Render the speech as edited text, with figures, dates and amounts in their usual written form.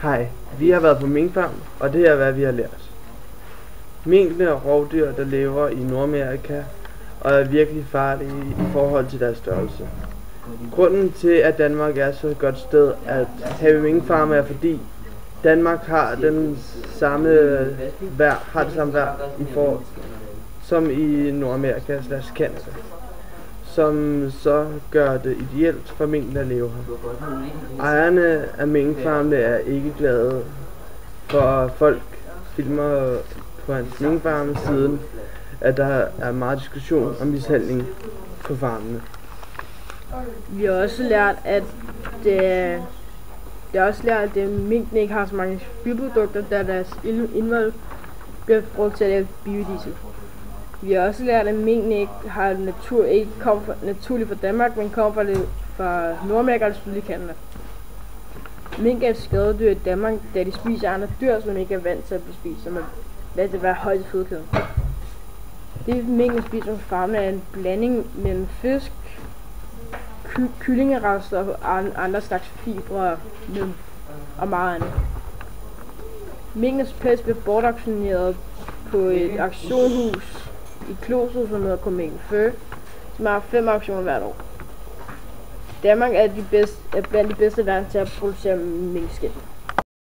Hej, vi har været på minkfarm, og det er hvad vi har lært. Minkene er rovdyr, der lever i Nordamerika og er virkelig farlige i forhold til deres størrelse. Grunden til, at Danmark er så et godt sted at have minkfarme, er fordi Danmark har det samme vejr som i Nordamerika / Canada, som så gør det ideelt for minkene at leve her. Ejerne af minkfarmene er ikke glade for folk filmer på hans minkfarme, siden at der er meget diskussion om mishandling på farmene. Vi har også lært, at minkene ikke har så mange byprodukter, da deres indvold bliver brugt til at lave biodiesel. Vi har også lært, at minkene ikke kommer naturligt fra Danmark, men kommer fra Nordamerika og sydlige Canada. Mink er et skadedyr i Danmark, da de spiser andre dyr, som ikke er vant til at blive spist, som er vant til at være højt i fødekæden. Det minkene spiser på farmene er en blanding mellem fisk, kyllingerester og andre slags fibre og meget andet. Minkenes pels bliver bortauktioneret på et auktionshus i Kloster, som hedder Copenhagen Fur, som har 5 auktioner hvert år. Danmark er blandt de bedste lande til at producere minkskind.